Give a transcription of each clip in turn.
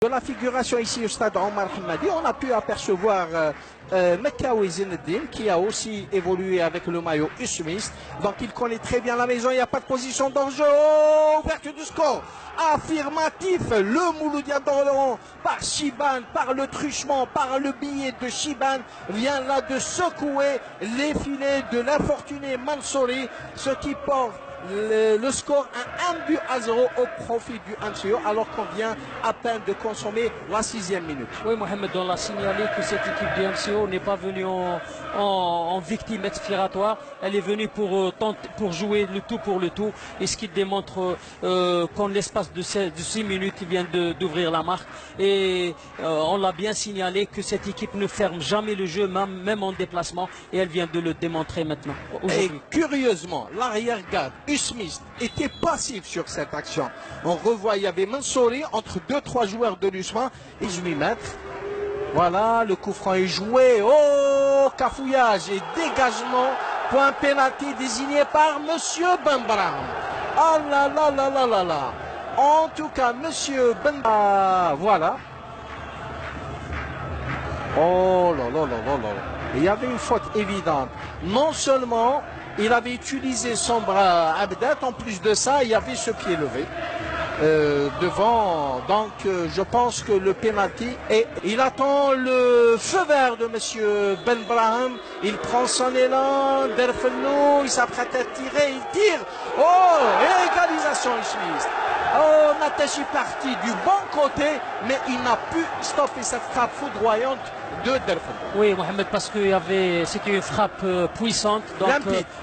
De la figuration ici au stade Omar Hamadi, on a pu apercevoir Mekawi Zinedine qui a aussi évolué avec le maillot Usmist. Donc il connaît très bien la maison, il n'y a pas de position d'enjeu. Oh, ouverture du score affirmatif. Le Mouloudia d'Orléans par Chiban, par le truchement, par le billet de Chiban vient là de secouer les filets de l'infortuné Mansouri, ce qui porte le score à 1-0 au profit du MCO alors qu'on vient à peine de consommer la 6e minute. Oui, Mohamed, on l'a signalé que cette équipe du MCO n'est pas venue en victime expiratoire. Elle est venue pour jouer le tout pour le tout. Et ce qui démontre qu'en l'espace de 6 minutes, il vient d'ouvrir la marque. Et on l'a bien signalé que cette équipe ne ferme jamais le jeu, même en déplacement. Et elle vient de le démontrer maintenant. Et curieusement, l'arrière-garde Usmist était passif sur cette action. On revoit, il y avait Mansouri entre 2-3 joueurs de l'Usman et je m'y mettre. Voilà, le coup franc est joué. Oh, cafouillage et dégagement pour un pénalty désigné par Monsieur Benbrahim. Ah là là là là là là. En tout cas, Monsieur Benbrahim, voilà. Oh là là là là là. Il y avait une faute évidente. Non seulement il avait utilisé son bras Abdet, en plus de ça, il y avait ce pied levé devant. Donc, je pense que le penalty et il attend le feu vert de Monsieur Benbrahim. Il prend son élan, Derfelou, il s'apprête à tirer, il tire. Oh, égalisation Usmist. Oh, Natesh est parti du bon côté, mais il n'a pu stopper cette frappe foudroyante de Derfelou. Oui, Mohamed, parce que c'était une frappe puissante. Donc,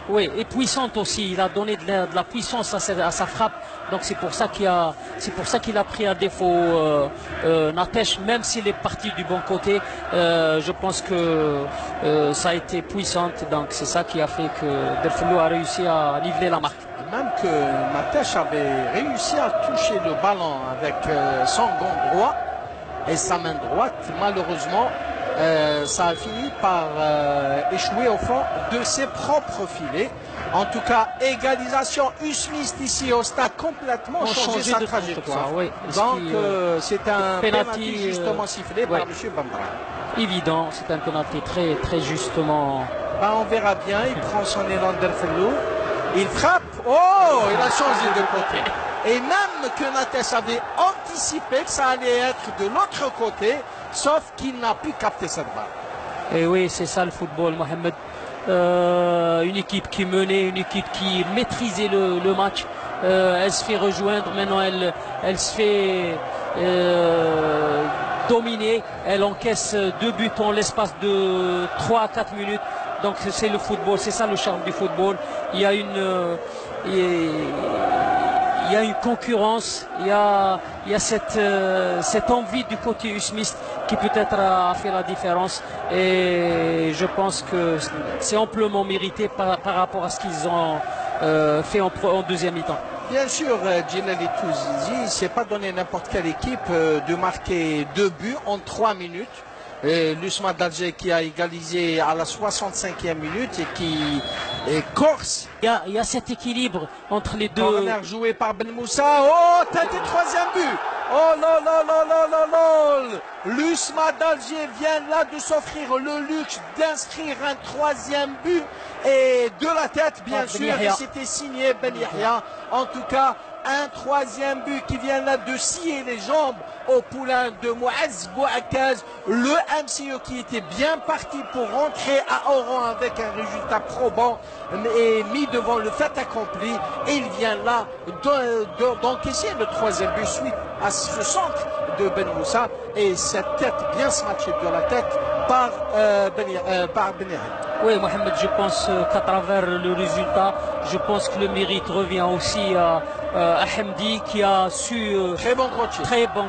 oui, et puissante aussi. Il a donné de la puissance à sa frappe. Donc c'est pour ça qu'il a pris à défaut Natesh, même s'il est parti du bon côté. Je pense que ça a été puissante. Donc c'est ça qui a fait que Derfelou a réussi à niveler la marque. Même que Natesh avait réussi à toucher le ballon avec son gant droit et sa main droite. Malheureusement, ça a fini par échouer au fond de ses propres filets. En tout cas, égalisation. Usmist ici au stade complètement changé sa trajectoire. Oui. Donc c'est un penalty justement sifflé par M. Benbrahim. Évident, c'est un penalty très justement. Ben, on verra bien, il prend son élan Derfelou. Il frappe. Oh, il a changé de côté. Et même que Natesh avait anticipé que ça allait être de l'autre côté, sauf qu'il n'a pu capter cette balle. Et oui, c'est ça le football, Mohamed. Une équipe qui menait, une équipe qui maîtrisait le match. Elle se fait rejoindre, maintenant elle se fait dominer. Elle encaisse 2 buts en l'espace de 3 à 4 minutes. Donc c'est le football, c'est ça le charme du football. Il y a une concurrence, il y a cette envie du côté Usmist qui peut-être a fait la différence. Et je pense que c'est amplement mérité par rapport à ce qu'ils ont fait en deuxième mi-temps. Bien sûr, Djilali Touzizi, il ne s'est pas donné n'importe quelle équipe de marquer 2 buts en 3 minutes. L'Usman d'Alger qui a égalisé à la 65e minute et qui est corse. Il y a cet équilibre entre les deux. Corner joué par Ben Moussa. Oh, tête du 3e but. Oh là là là là là là. L'Usman d'Alger vient là de s'offrir le luxe d'inscrire un 3e but. Et de la tête, bien sûr, et c'était signé Ben Yahya. En tout cas, un 3e but qui vient là de scier les jambes au poulain de Mouaz Bouakaz. Le MCO qui était bien parti pour rentrer à Oran avec un résultat probant et mis devant le fait accompli. Et il vient là d'encaisser le 3e but suite à ce centre de Ben Moussa. Et cette tête bien smatchée de la tête par Ben Yahya. Oui, Mohamed, je pense qu'à travers le résultat, je pense que le mérite revient aussi à Hamdi qui a su très bon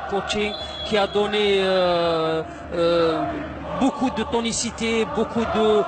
coaching, qui a donné beaucoup de tonicité, beaucoup de